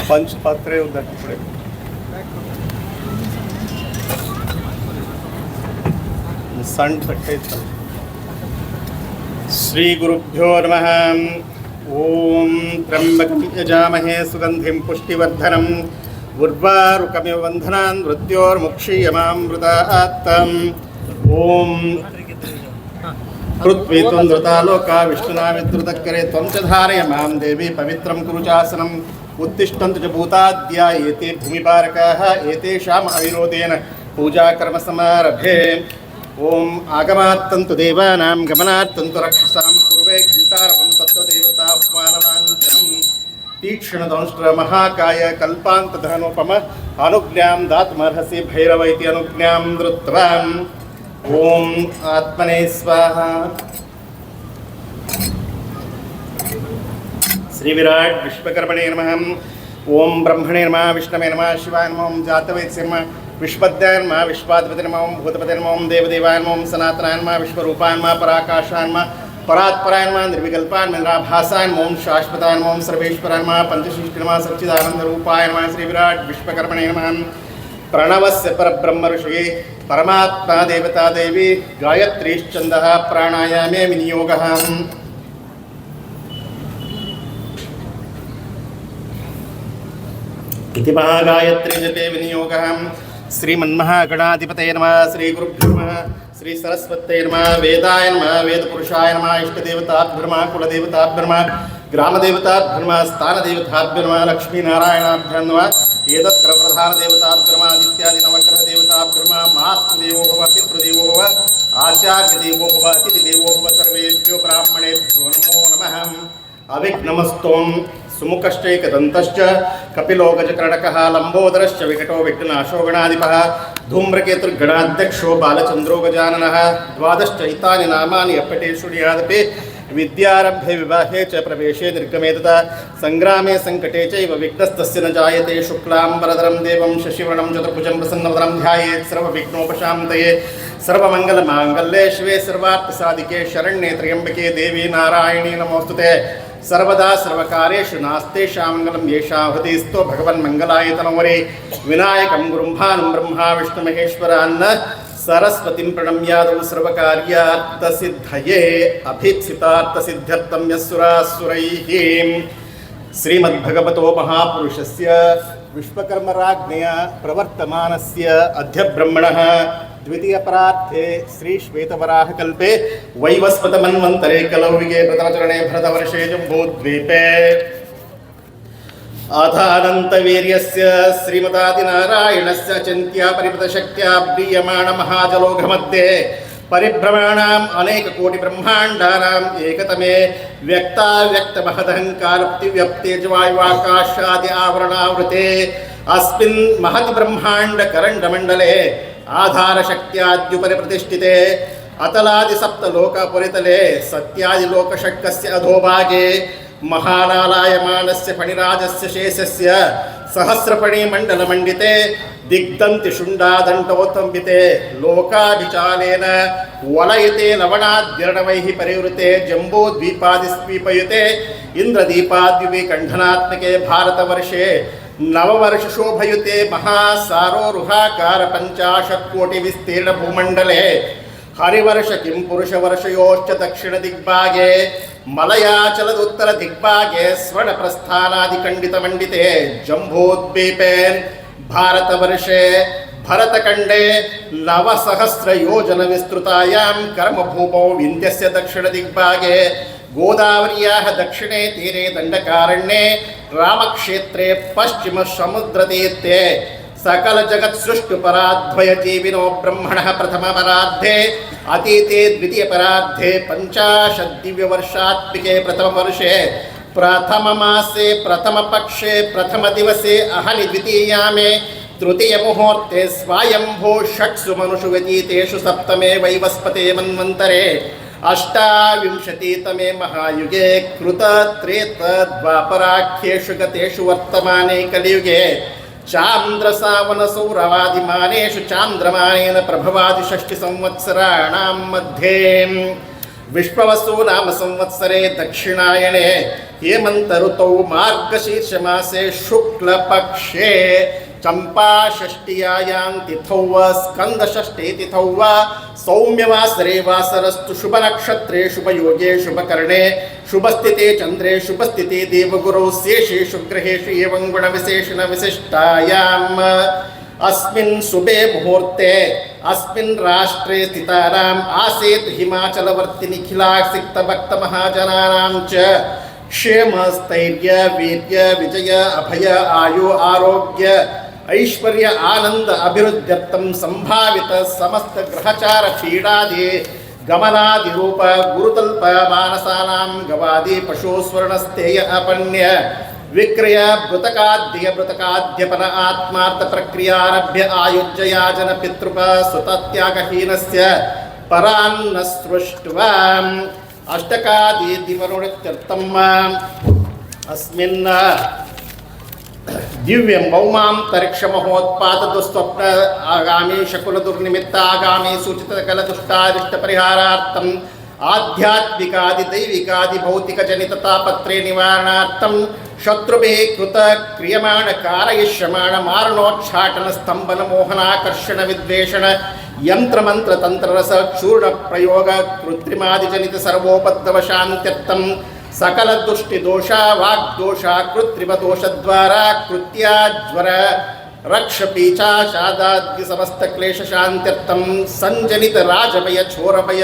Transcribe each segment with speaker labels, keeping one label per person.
Speaker 1: पंचपात्रे उधर पड़े सण तट्टे श्री गुरुभ्यो नमः। ओम त्र्यंबकं यजामहे सुगंधिं पुष्टिवर्धनम् उर्वारुकमिव बन्धनान् मृत्योर्मुक्षीयमामृतात्। ओम पृथ्वी त्वं लोका विष्णुना विद्रुतकरे त्वं च धारय मां देवी पवित्रं कुरु चासनम्। उत्तिष्ठन्तु च भूताद्या एते भूमिपारकाः एतेषाम् अविरोधेन पूजाकर्म समारभे। ओम आगमात्तन्तु देवानां गमनात्तन्तु रक्षसां कुर्वे घण्टारवं तत्त्वदेवताह्वानलाञ्छनं। तीक्ष्णदंष्ट्र महाकाय कल्पान्तधनोपम अनुज्ञां दातुमर्हसि भैरव इति अनुज्ञां धृत्वा। ओम आत्मने स्वाहा। श्री विराट विश्वकर्मणे नमः। ओम ब्रह्मणे नमः विष्णवे नमः शिवाय नमः जातवेत्से नमः विश्वद्याय नमः विश्वाधिपते नमः भूतपते नमः देवदेवाय नमः सनातनाय नमः विश्वरूपाय नमः पराकाशाय नमः परात्पराय नमः निर्विकल्पाय नमः निराभासाय नमः शाश्वताय नमः सर्वेश्वराय नमः पंचशिष्टि नमः सच्चिदानन्दरूपाय नमः श्री विराट विश्वकर्मणे नमः। प्रणवस्य परब्रह्म ऋषिः परमात्मा देवता देवी गायत्रीश्छन्दः प्राणायामे विनियोगः। इति महागायत्री जपे विनियोगः। श्रीमन्महागणाधिपतये नमः। श्री गुरुभ्यो नमः। श्री सरस्वत्यै नमः। वेदाय नमः वेदपुरुषाय नमः इष्टदेवताभ्यो नमः कुलदेवताभ्यो नमः ग्रामदेवताभ्यो नमः स्थानदेवताभ्यो नमः लक्ष्मीनारायणाभ्यो नमः एतत्र प्रधानदेवताभ्यो नमः आदित्यादिनवग्रहदेवताभ्यो नमः मातृदेवो भव पितृदेवो भव आचार्यदेवो भव अतिथिदेवो भव सर्वेभ्यो ब्राह्मणेभ्यो नमो नमः। अविघ्नमस्तों सुमुखश्चैकदन्तश्च कपिलो गजकर्णकः लम्बोदरश्च विकटो विघ्नाशो गणाधिपः धूम्रकेतुर्गणाध्यक्षो बालचन्द्रो गजाननः। द्वादश्चैतानि नामानि अपटेषुर्यादपि विद्यारम्भे विवाहे च प्रवेशे निर्गमे तथा संग्रामे संकटे चैव विघ्नस्तस्य न जायते। शुक्लाम्बरधरं देवं शशिवर्णं चतुर्भुजं प्रसन्नवदनं ध्यायेत् सर्वविघ्नोपशान्तये। सर्वमङ्गलमाङ्गल्ये शिवे सर्वार्थसाधिके शरण्ये त्र्यम्बके देवी नारायणी नमोस्तुते। सर्वदा सर्वकारेषु नास्तेषां मङ्गलं येषां हृदयस्थो भगवन्मङ्गलाय तनोहरे। विनायकं गुरुं भानुं ब्रह्मा विष्णुमहेश्वरान् सरस्वतीं प्रणम्यादौ सर्वकार्यार्थसिद्धये अभीप्सितार्थसिद्ध्यर्थं यस्सुरासुरैः। श्रीमद्भगवतो महापुरुषस्य विश्वकर्मराज्ञया प्रवर्तमानस्य अध्यब्रह्मणः द्वितीयपरार्थे श्री श्वेतवराहकल्पे वैवस्वतमन्वन्तरे कलौविगे प्रथमचरणे भरतवर्षे जम्बूद्वीपे अथानन्तवीर्यस्य श्रीमदादिनारायणस्य चिन्त्या परिवृतशक्त्या ब्रीयमाण महाजलोघमध्ये परिभ्रमाणाम् अनेककोटिब्रह्माण्डानाम् एकतमे व्यक्ताव्यक्तमहदहङ्कारप्रतिव्यक्तेजवायुवाकाशादि आवरणावृते अस्मिन् महत् ब्रह्माण्डकरण्डमण्डले आधारशक्त्याद्युपरि प्रतिष्ठिते अतलादिसप्तलोकपुरितले सत्यादिलोकषट्कस्य अधोभागे महानालायमानस्य फणिराजस्य शेषस्य सहस्रफणिमण्डलमण्डिते दिग्दन्तिशुण्डादण्डोत्तम्बिते लोकाभिचालेन वलयते लवणाद्यर्णवैः परिवृते जम्बूद्वीपादिस्वीपयुते इन्द्रदीपाद्युविकण्ठनात्मके भारतवर्षे नववर्षशोभयुते महासारोरुहाकार 50 कोटि विस्तीर्ण भूमण्डले हरिवर्ष किं पुरुषवर्षयोश्च दक्षिणदिग्भागे मलयाचलदुत्तरदिग्भागे स्वर्णप्रस्थानादिखण्डितमण्डिते जम्बूद्वीपे भारतवर्षे भरतखण्डे 9,000 योजनविस्तृतायां कर्मभूमौ विन्ध्यस्य दक्षिणदिग्भागे गोदावर्याः दक्षिणे तीरे दण्डकारण्ये रामक्षेत्रे पश्चिमसमुद्रतीर्थे सकल जगत् सृष्टुपराध्वय जीविनो ब्रह्मणः प्रथमपरार्धे अतीते द्वितीयपरार्धे 50 दिव्यवर्षात्मिके प्रथमवर्षे प्रथममासे प्रथमपक्षे प्रथमदिवसे अहनि द्वितीयामे तृतीयमुहूर्ते स्वायम्भो षट्सु मनुषु व्यतीतेषु सप्तमे वैवस्पते मन्वन्तरे अष्टाविंशतितमे महायुगे कृत त्रेत द्वापराख्येषु गतेषु वर्तमाने कलियुगे चान्द्रसावनसौरवादिमानेषु चान्द्रमानेन प्रभवादि षष्टि संवत्सराणां मध्ये विश्ववसु नाम संवत्सरे दक्षिणायने हेमंत ऋतौ मार्गशीर्षमासे शुक्लपक्षे चंपा षष्टियायां तिथौ व स्कंद षष्ठी तिथौ व सौम्यवासरे वासरस्तु शुभ नक्षत्रे शुभ योगे शुभ कर्णे शुभस्थिते चंद्रे शुभस्थिते देवगुरौ शेषेषु ग्रहेषु एवं गुण विशेषण विशिष्टायाम् अस्मिन् शुभे मुहूर्ते अस्मिन् राष्ट्रे स्थितानाम् आसीत् हिमाचलवर्ति निखिलासिक्त भक्त महाजनानां च क्षेम स्थैर्य वीर्य विजय अभय आयु आरोग्य ऐश्वर्य आनंद अभिवृद्ध्यर्थं संभावित समस्त ग्रहचार पीडादि गमनादि रूप गुरुतल्प मानसानां गवादि पशु स्वर्णस्तेय अपन्य विक्रय मृतकाद्यपन आत्मार्थ प्रक्रियारभ्य आयुज्य याजन पितृप सुतत्यागहीनस्य परान्न सृष्ट्वा अष्टकादि दिवरुणित्यर्थम् अस्मिन् दिव्य मौमांतरिक्ष महोत्पादुस्वप्न आगामी शकुल दुर्निमित्त आगामी सूचित कल दुष्टारिष्ट परिहारार्थम आध्यात्मिकादि दैविकादि भौतिक जनित तापत्रे निवारणार्थम शत्रुभिः कृत क्रियमाण कारयिष्यमाण मारणोच्छाटन स्तंभन मोहनाकर्षण विद्वेषण यंत्र मंत्र तंत्र रस चूर्ण प्रयोग कृत्रिमादि जनित सर्वोपद्रव शांत्यर्थम सकल दुष्टि दोषा वाग्दोषा कृत्रिम दोष द्वारा कृत्या ज्वर रक्ष पीचा शादाद्य समस्त क्लेश शांत्यर्थम संजनित राजभय छोरभय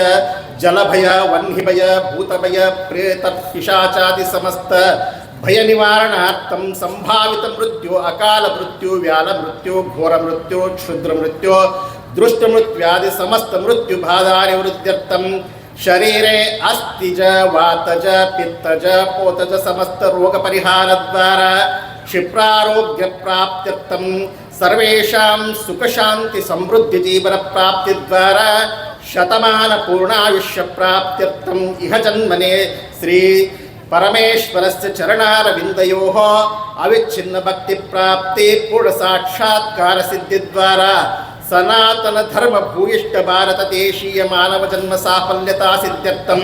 Speaker 1: जलभय वह्निभय भूतभय प्रेत पिशाचादि समस्त भय निवारणार्थम संभावित मृत्यु अकाल मृत्यु व्याल मृत्यु घोर मृत्यु क्षुद्र मृत्यु दृष्ट मृत्युआदि समस्त मृत्यु बाधा निवृत्त्यर्थम शरीरे अस्तिज वातज पित्तज पोतज समस्त रोग परिहार द्वारा क्षिप्रारोग्य प्राप्त्यर्थम सर्वेषां सुख शांति समृद्धि जीवन प्राप्ति द्वारा शतमान पूर्णायुष्य प्राप्त्यर्थम इह जन्मने श्री परमेश्वरस्य चरणारविन्दयोः अविच्छिन्न भक्ति प्राप्ति पूर्ण साक्षात्कार सिद्धि द्वारा सनातन धर्म भूयिष्ठ भारत देशीय मानव जन्म साफल्यता सिद्ध्यर्थम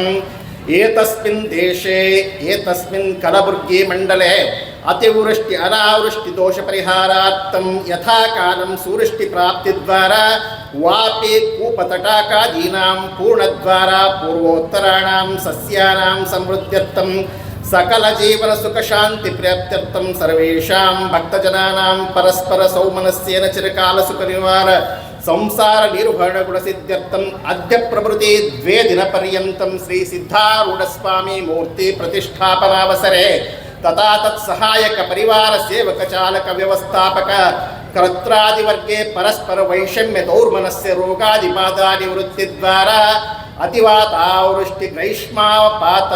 Speaker 1: एतस्मिन् देशे एतस्मिन् कलबुर्गी मंडले अतिवृष्टि अनावृष्टि दोष परिहारार्थम यथा कालं सुवृष्टि प्राप्ति द्वारा वापि कूपतटाकादीनां पूर्ण द्वारा पूर्वोत्तराणां सस्यानां समृद्ध्यर्थम सकल जीवन सुख शांति प्राप्त्यर्थम सर्वेषां भक्तजनानां परस्पर सौमनस्येन चिरकाल सुख निवार संसार निर्वहण गुण सिद्ध्यर्थम अद्य प्रभृति 2 दिन पर्यन्तं श्री सिद्धारूढ़ स्वामी मूर्ति प्रतिष्ठापनावसरे तथा तत्सहायक परिवार सेवक चालक व्यवस्थापक कर्त्रादि वर्गे परस्पर वैषम्य दौर्मनस्य रोगादि बाधा निवृत्ति द्वारा अतिवातावृष्टि ग्रैष्मापात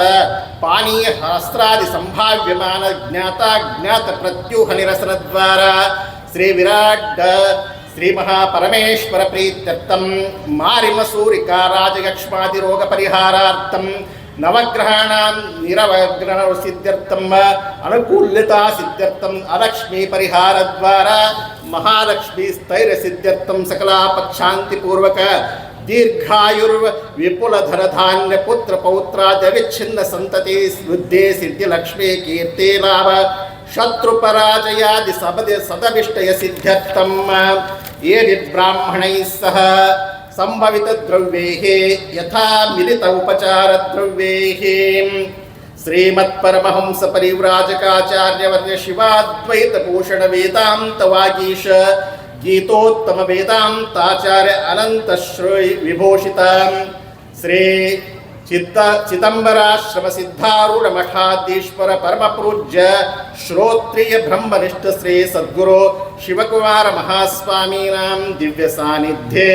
Speaker 1: पानीय हस्त्रादि संभाव्यमान ज्ञाता ज्ञात प्रत्यूह निरसन द्वारा श्री विराट श्री महापरमेश्वर प्रीत्यर्थम मारिमसूरिका राजयक्ष्मादि रोग परिहारार्थम नवग्रहाणां निरवग्रह सिद्ध्यर्थम अनुकूल्यता सिद्ध्यर्थम अलक्ष्मी परिहार द्वारा महालक्ष्मी स्थैर्य सिद्ध्यर्थम सकलापक्षांति पूर्वक दीर्घायुर् विपुल धन धान्य पुत्र पौत्रादि विच्छिन्न संतति वृद्धि सिद्धि लक्ष्मी कीर्ति लाभ शत्रु पराजयादि सदविष्टय सिद्ध्यर्थम ये ब्राह्मणैः सह संभवित द्रव्यैः यथा मिलित उपचार द्रव्यैः श्रीमत्परमहंस परिव्राजकाचार्यवर्य शिवाद्वैत भूषण वेदांत वागीश गीतोत्तम वेदांताचार्य अनंत श्री विभूषित श्री चिदंबराश्रम सिद्धारूढ़ मठाधीश्वर परम पूज्य श्रोत्रिय ब्रह्मनिष्ठ श्री सद्गुरु शिवकुमार महास्वामीनां दिव्य सानिध्ये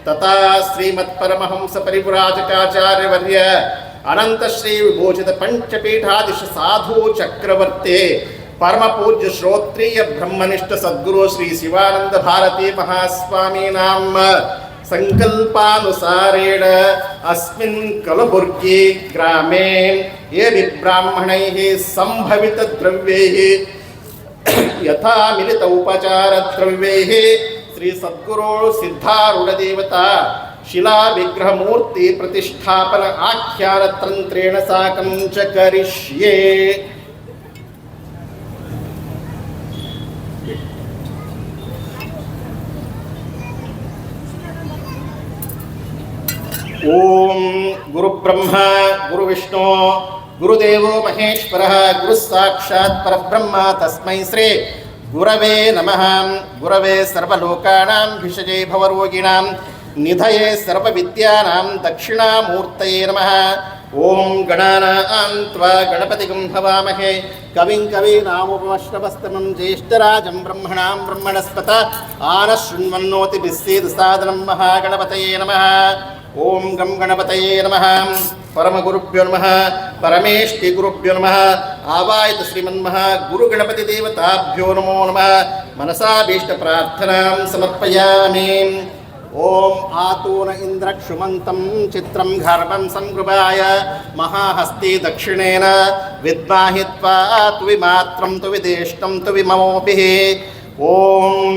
Speaker 1: तथा श्रीमत्परमहंस परिव्राजकाचार्य वर्य अनंत श्री विभूषित पंचपीठाधीश साधु चक्रवर्ती परम पूज्य श्रोत्रिय ब्रह्मनिष्ठ सद्गुरु श्री शिवानंद भारती महास्वामीनां संकल्पानुसारेण अस्मिन् कलबुर्गी ग्रामे ये ब्राह्मणैः संभवित द्रव्यैः ಯಥಾ ಮಿಲಿತ ಉಪಚಾರ ದ್ರವ್ಯೈಃ ಶ್ರೀ ಸದ್ಗುರು ಸಿದ್ಧಾರೂಢ ದೇವತಾ ಶಿಲಾ ವಿಗ್ರಹ ಮೂರ್ತಿ ಪ್ರತಿಷ್ಠಾಪನ ಆಖ್ಯಾನ ತಂತ್ರೇಣ ಸಾಕಂ ಚ ಕರಿಷ್ಯೆ. ಓಂ ಗುರು ಬ್ರಹ್ಮ ಗುರು ವಿಷ್ಣು ಗುರುದೇವೋ ಮಹೇಶ್ವರಃ ಗುರು ಸಾಕ್ಷಾತ್ ಪರಬ್ರಹ್ಮ ತಸ್ಮೈ ಶ್ರೀ ಗುರವೇ ನಮಃ. ಗುರವೇ ಸರ್ವಲೋಕಾನಾಂ ಭಿಷಜೇ ಭವರೋಗಿಣಾಂ ನಿಧಯೇ ಸರ್ವವಿದ್ಯಾನಾಂ ದಕ್ಷಿಣಾಮೂರ್ತಯೇ ನಮಃ. ಓಂ ಗಣಾನಾಂ ತ್ವಾ ಗಣಪತಿಗಂ ಹವಾಮಹೇ ಕವಿಂ ಕವೀನಾಮುಪಮಶ್ರವಸ್ತಮಂ ಜ್ಯೇಷ್ಠರಾಜಂ ಬ್ರಹ್ಮಣಾಂ ಬ್ರಹ್ಮಣಸ್ಪತ ಆನಶೃಣ್ವನ್ನೋತಿಭಿः ಸೇದಸಾದನಂ ಮಹಾಗಣಪತಯೇ ನಮಃ. ಓಂ ಗಂ ಗಣಪತಯೇ ನಮಃ. ಪರಮಗುರುಭ್ಯೋ ನಮಃ ಪರಮೇಷ್ಠಿ ಗುರುಭ್ಯೋ ನಮಃ. ಆವಾಯಿತ ಶ್ರೀಮನ್ಮಃ ಗುರುಗಣಪತಿ ದೇವತಾಭ್ಯೋ ನಮೋ ನಮಃ. ಮನಸಾಭೀಷ್ಟ ಪ್ರಾರ್ಥನಾಂ ಸಮರ್ಪಯಾಮಿ. ಓಂ ಆತೂನ ಇಂದ್ರಕ್ಷುಮಂತಂ ಚಿತ್ರಂ ಘರ್ಮಂ ಸಂಗೃಭಾಯ ಮಹಾಹಸ್ತಿ ದಕ್ಷಿಣೇನ ವಿದ್ಮಾಹಿ ತ್ವಾ ತುವಿಮಾತ್ರಂ ತುವಿದೇಷ್ಟಂ ತುವಿಮಮೋಪಿಃ. ಓಂ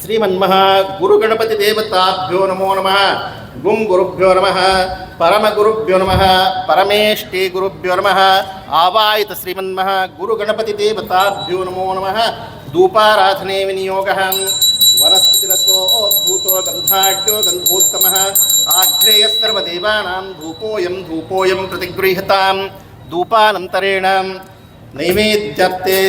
Speaker 1: ಶ್ರೀಮನ್ಮಃ ಗುರುಗಣಪತಿ ದೇವತಾಭ್ಯೋ ನಮೋ ನಮಃ. ಗುಂ ಗುರುಭ್ಯೋ ನಮಃ ಪರಮಗುರುಭ್ಯೋ ನಮಃ ಪರಮೇಷ್ಠಿ ಗುರುಭ್ಯೋ ನಮಃ. ಆವಾಯಿತ ಶ್ರೀಮನ್ಮಃ ಗುರುಗಣಪತಿ ದೇವತಾಭ್ಯೋ ನಮೋ ನಮಃ. ಧೂಪಾರಾಧನೆ ವಿನಿಯೋಗಃ ವನಸ್ಪತಿರಸೋದ್ಭೂತೋ ಗಂಧಾಢ್ಯೋ ಗಂಧೋತ್ತಮಃ. ಆಗ್ನೇಯ ಸರ್ವದೇವಾನಾಂ ಧೂಪೋಯಂ ಪ್ರತಿಗೃಹ್ಯತಾಂ. ಧೂಪಾನಂತರೇಣ ನೈವೇದ್ಯರ್ತೆ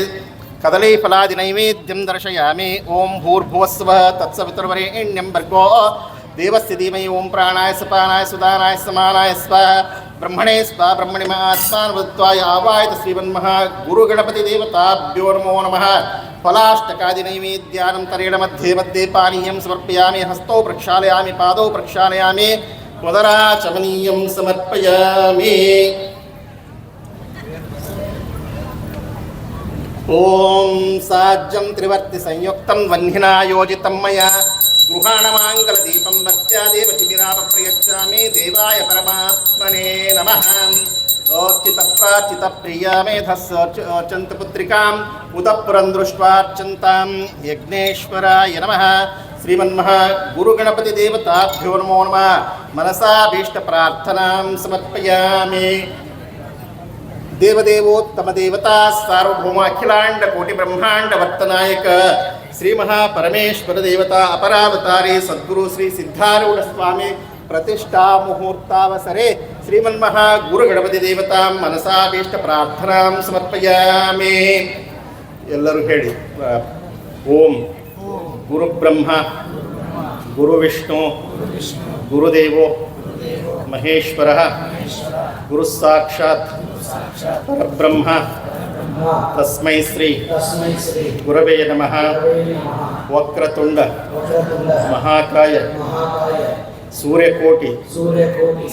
Speaker 1: ಕದಲೀಫಲಾದಿ ನೈವೇದ್ಯಂ ದರ್ಶಯಾಮಿ. ಓಂ ಭೂರ್ಭುವಸ್ವಃ ತತ್ಸವಿತುರ್ವರೆಣ್ಯಂ ಭರ್ಗೋ ದೇವಸ್ಯ ಧೀಮಹಿ. ಓಂ ಪ್ರಾಣಾಯ ಸಪಾನಾಯ ಸುದಾನಾಯ ಸಮಾನಾಯ ಸ್ವಾಹ. ಬ್ರಹ್ಮಣೇ ಸ್ವಾ ಬ್ರಹ್ಮಣಿಮ ಆತ್ಮಾನುವೃತ್ವಾಯ. ಆವಾಯಿತ ಶ್ರೀಮನ್ಮಃ ಗುರುಗಣಪತಿ ದೇವತಾಭ್ಯೋ ನಮೋ ನಮಃ. ಫಲಾಷ್ಟಕಾದಿ ನೈವೇದ್ಯಾನಂತರೇಣ ಮಧ್ಯೆ ಮಧ್ಯೆ ಪಾನೀಯಂ ಸಮರ್ಪಯಾಮಿ. ಹಸ್ತೌ ಪ್ರಕ್ಷಾಲಯಾಮಿ ಪಾದೌ ಪ್ರಕ್ಷಾಲಯಾಮಿ ಮುದರಾಚಮನೀಯಂ ಸಮರ್ಪಯಾಮಿ. ಓಂ ಸಾಜ್ಯಂ ತ್ರಿವರ್ತಿ ಸಂಯುಕ್ತಂ ವಹ್ನಿನಾ ಯೋಜಿತಂ ಮಯಾ ಗೃಹಾಣಮಾಂಗಲದೀಪಂ ಭಕ್ತ್ಯಾ ದೇವತಿಮಿರಾಪ ಪ್ರಯಚ್ಛಾಮಿ. ದೇವಾಯ ಪರಮಾತ್ಮನೇ ನಮಃ. ಚಿತ್ತ ಮೇಧಸ್ಸರ್ಚಂತ ಪುತ್ರಿಕಾಂ ಉತಃಪುರಂ ದೃಷ್ಟ್ವಾರ್ಚಂತಾಂ ಯಜ್ಞೇಶ್ವರಾಯ ನಮಃ. ಶ್ರೀಮನ್ಮಃ ಗುರುಗಣಪತಿ ದೇವತಾಭ್ಯೋ ನಮೋ ನಮಃ. ಮನಸಾಭೀಷ್ಟ ಪ್ರಾರ್ಥನಾಂ ಸಮರ್ಪಯಾಮಿ. ದೇವದೇವೋತ್ತಮ ದೇವತಾ ಸಾರ್ವಭೌಮ ಅಖಿಲಾಂಡ ಕೋಟಿ ಬ್ರಹ್ಮಾಂಡ ವರ್ತನಾಯಕ ಶ್ರೀ ಮಹಾಪರಮೇಶ್ವರ ದೇವತಾ ಅಪರಾವತಾರಿ ಸದ್ಗುರು ಶ್ರೀ ಸಿದ್ಧಾರೂಢ ಸ್ವಾಮಿ ಪ್ರತಿಷ್ಠಾ ಮುಹೂರ್ತಾವಸರೆ ಶ್ರೀಮನ್ಮಃ ಗುರುಗಣಪತಿ ದೇವತಾಂ ಮನಸಾಭೀಷ್ಟ ಪ್ರಾರ್ಥನಾಂ ಸಮರ್ಪಯಾಮಿ. ಎಲ್ಲರೂ ಹೇಳಿ. ಓಂ ಗುರು ಬ್ರಹ್ಮ ಗುರು ವಿಷ್ಣು ಗುರುದೇವೋ ಮಹೇಶ್ವರ ಗುರು ಸಾಕ್ಷಾತ್ ಪರಬ್ರಹ್ಮ ತಸ್ಮೈ ಶ್ರೀ ಗುರವೇ ನಮಃ. ವಕ್ರತುಂಡ ಮಹಾಕಾಯ ಸೂರ್ಯಕೋಟಿ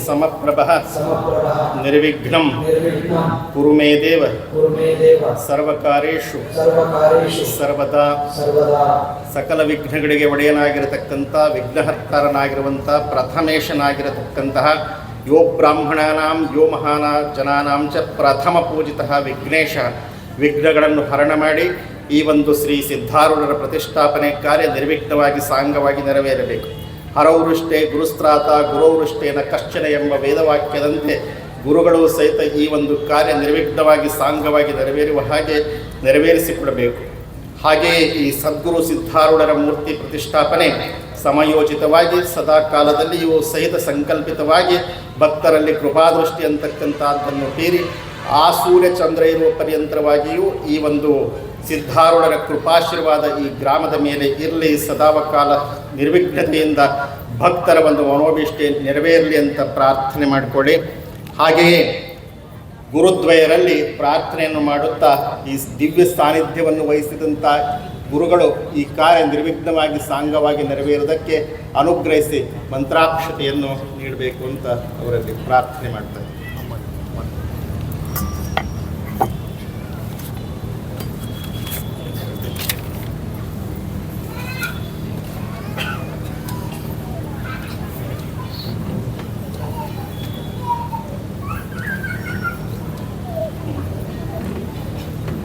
Speaker 1: ಸಮಪ್ರಭಃ ನಿರ್ವಿಘ್ನಂ ಕುರು ಮೇ ದೇವ ಸರ್ವಕಾರ್ಯೇಷು ಸರ್ವದಾ. ಸಕಲ ವಿಘ್ನಗಳಿಗೆ ಒಡೆಯನಾಗಿರತಕ್ಕಂಥ ವಿಘ್ನಹರ್ತಾರನಾಗಿರುವಂಥ ಪ್ರಥಮೇಶನಾಗಿರತಕ್ಕಂತಹ ಯೋ ಬ್ರಾಹ್ಮಣಾನಾಂ ಯೋ ಮಹಾನ ಜನಾನಾಂ ಚ ಪ್ರಥಮ ಪೂಜಿತಃ ವಿಘ್ನೇಶ. ವಿಘ್ನಗಳನ್ನು ಹರಣ ಮಾಡಿ ಈ ಒಂದು ಶ್ರೀ ಸಿದ್ಧಾರೂಢರ ಪ್ರತಿಷ್ಠಾಪನೆ ಕಾರ್ಯ ನಿರ್ವಿಘ್ನವಾಗಿ ಸಾಂಗವಾಗಿ ನೆರವೇರಬೇಕು. ಹರೌರುಷ್ಟೇ ಗುರುಸ್ತ್ರಾತ ಗುರೌರುಷ್ಟೇನ ಕಶ್ಚನ ಎಂಬ ವೇದವಾಕ್ಯದಂತೆ ಗುರುಗಳು ಸಹಿತ ಈ ಒಂದು ಕಾರ್ಯ ನಿರ್ವಿಘ್ನವಾಗಿ ಸಾಂಗವಾಗಿ ನೆರವೇರುವ ಹಾಗೆ ನೆರವೇರಿಸಿಕೊಡಬೇಕು. ಹಾಗೆಯೇ ಈ ಸದ್ಗುರು ಸಿದ್ಧಾರೂಢರ ಮೂರ್ತಿ ಪ್ರತಿಷ್ಠಾಪನೆ ಸಮಯೋಚಿತವಾಗಿ ಸದಾ ಕಾಲದಲ್ಲಿಯೂ ಸಹಿತ ಸಂಕಲ್ಪಿತವಾಗಿ ಭಕ್ತರಲ್ಲಿ ಕೃಪಾದೃಷ್ಟಿ ಅಂತಕ್ಕಂಥದ್ದನ್ನು ಬೀರಿ ಆ ಸೂರ್ಯ ಚಂದ್ರ ಇರುವ ಪರ್ಯಂತರವಾಗಿಯೂ ಈ ಒಂದು ಸಿದ್ಧಾರೂಢರ ಕೃಪಾಶೀರ್ವಾದ ಈ ಗ್ರಾಮದ ಮೇಲೆ ಇರಲಿ. ಸದಾವಕಾಲ ನಿರ್ವಿಘ್ನತೆಯಿಂದ ಭಕ್ತರ ಒಂದು ಮನೋಭೀಷ್ಟೆ ನೆರವೇರಲಿ ಅಂತ ಪ್ರಾರ್ಥನೆ ಮಾಡಿಕೊಳ್ಳಿ. ಹಾಗೆಯೇ ಗುರುದ್ವಯರಲ್ಲಿ ಪ್ರಾರ್ಥನೆಯನ್ನು ಮಾಡುತ್ತಾ ಈ ದಿವ್ಯ ಸಾನ್ನಿಧ್ಯವನ್ನು ವಹಿಸಿದಂಥ ಗುರುಗಳು ಈ ಕಾರ್ಯ ನಿರ್ವಿಘ್ನವಾಗಿ ಸಾಂಗವಾಗಿ ನೆರವೇರುವುದಕ್ಕೆ ಅನುಗ್ರಹಿಸಿ ಮಂತ್ರಾಕ್ಷತೆಯನ್ನು ನೀಡಬೇಕು ಅಂತ ಅವರಲ್ಲಿ ಪ್ರಾರ್ಥನೆ ಮಾಡ್ತಾರೆ.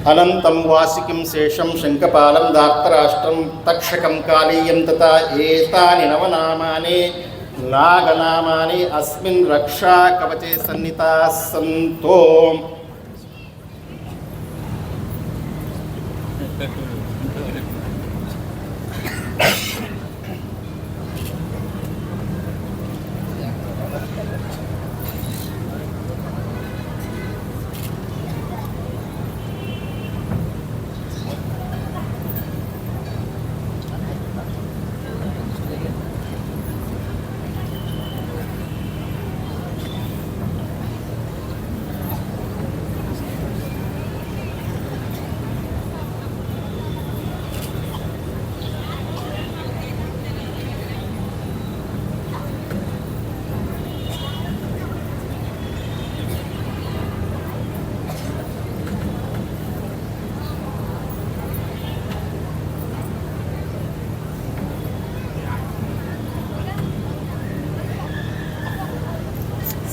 Speaker 1: अनंतं वासिकिं शेषं शङ्खपालं दार्तराष्ट्रं तक्षकं कालीयं तथा एतानि नवनामानि नागनामानि अस्मिन् रक्षाकवचे सन्निहिताः सन्तो।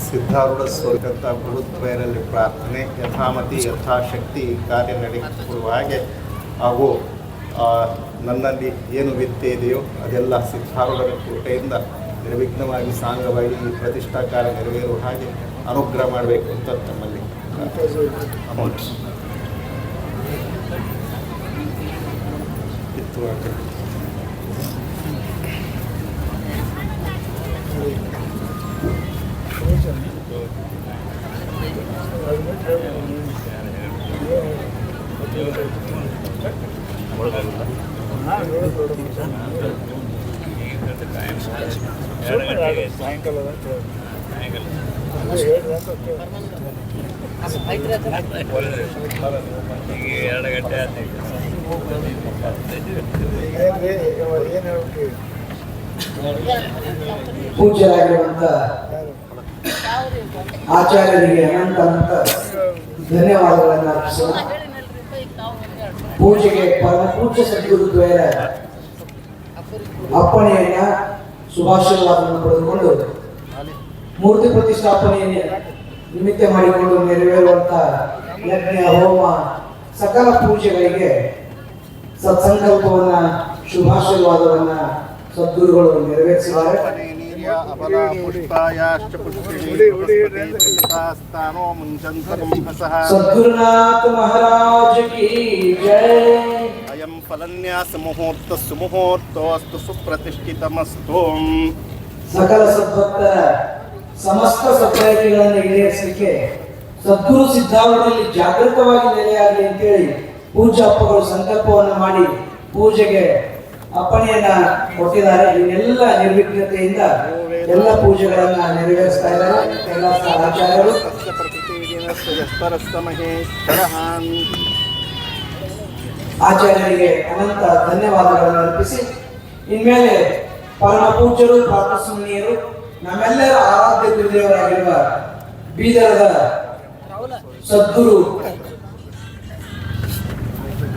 Speaker 1: ಸಿದ್ಧಾರೂಢ ಸ್ವರ್ಗತ ಗುರುದ್ವಯರಲ್ಲಿ ಪ್ರಾರ್ಥನೆ ಯಥಾಮತಿ ಯಥಾಶಕ್ತಿ ಕಾರ್ಯ ನಡೆಸಿಕೊಡುವ ಹಾಗೆ ಹಾಗೂ ನನ್ನಲ್ಲಿ ಏನು ವಿದ್ಯೆ ಇದೆಯೋ ಅದೆಲ್ಲ ಸಿದ್ಧಾರೂಢರ ಕೃಪೆಯಿಂದ ನಿರ್ವಿಘ್ನವಾಗಿ ಸಾಂಗವಾಗಿ ಈ ಪ್ರತಿಷ್ಠಾ ಕಾರ್ಯ ನೆರವೇರುವ ಹಾಗೆ ಅನುಗ್ರಹ ಮಾಡಬೇಕು ಅಂತ ತಮ್ಮಲ್ಲಿ ಅಮೌಂಟ್ ಇತ್ತು.
Speaker 2: ಪೂಜ್ಯರಾಗಿರುವಂತ ಆಚಾರ್ಯರಿಗೆ ಅನಂತ ಅನಂತ ಧನ್ಯವಾದಗಳನ್ನು ಅರ್ಪಿಸೋಣ. ಪೂಜೆಗೆ ಪರಮ ಪೂಜ್ಯ ಸದ್ಗುರುದ್ವಯರ ಅಪ್ಪಣೆಯನ್ನ ಶುಭಾಶೀರ್ವಾದವನ್ನು ಪಡೆದುಕೊಂಡು ಮೂರ್ತಿ ಪ್ರತಿಷ್ಠಾಪನೆಯ ನಿಮಿತ್ತ ಮಾಡಿಕೊಂಡು ನೆರವೇರುವಂತ ಯಜ್ಞ ಹೋಮ ಸಕಲ ಪೂಜೆಗಳಿಗೆ ಸತ್ಸಂಕಲ್ಪವನ್ನ ಶುಭಾಶೀರ್ವಾದವನ್ನ ಸದ್ಗುರುಗಳು ನೆರವೇರಿಸಿದ್ದಾರೆ. ಸದ್ಗುರುನಾಥ ಮಹಾರಾಜ ಕಿ ಜೈ.
Speaker 1: ಅಯಂ ಫಲನ್ಯಾಸ ಮುಹೂರ್ತ ಸುಮುಹೂರ್ತೋಸ್ತು ಸುಪ್ರತಿಷ್ಠಿತಮಸ್ತು.
Speaker 2: ಸಕಲ ಸದ್ಭಕ್ತರ ಸಮಸ್ತ ಸದ್ಬಯಕೆಗಳನ್ನು ಈಡೇರಿಸಲಿಕ್ಕೆ ಸದ್ಗುರು ಸಿದ್ಧಾರೂಢರಲ್ಲಿ ಜಾಗೃತವಾಗಿ ನೆಲೆಯಾಗಲಿ ಅಂತೇಳಿ ಪೂಜ್ಯ ಅಪ್ಪಗಳು ಸಂಕಲ್ಪವನ್ನು ಮಾಡಿ ಪೂಜೆಗೆ ಅಪ್ಪಣೆಯನ್ನ ಕೊಟ್ಟಿದ್ದಾರೆ. ಇವನ್ನೆಲ್ಲ ನಿರ್ವಿಘ್ನತೆಯಿಂದ ಎಲ್ಲ ಪೂಜೆಗಳನ್ನ ನೆರವೇರಿಸ್ತಾ ಇದ್ದಾರೆ ಎಲ್ಲ ಆಚಾರ್ಯರು. ಆಚಾರ್ಯರಿಗೆ ಅನಂತ ಧನ್ಯವಾದಗಳನ್ನು ಅರ್ಪಿಸಿ ಇನ್ಮೇಲೆ ಪರಮ ಪೂಜ್ಯರು ಪ್ರಾತಸ್ಮರಣೀಯರು ನಮ್ಮೆಲ್ಲರ ಆರಾಧ್ಯ ಗುರುದೇವರಾಗಿರುವ ಬೀದರದ ಸದ್ಗುರು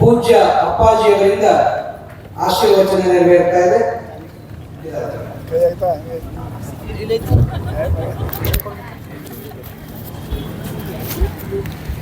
Speaker 2: ಪೂಜ್ಯ ಅಪ್ಪಾಜಿಯವರಿಂದ ಆಶೀರ್ವಚನ ನೆರವೇರ್ತಾ ಇದೆ.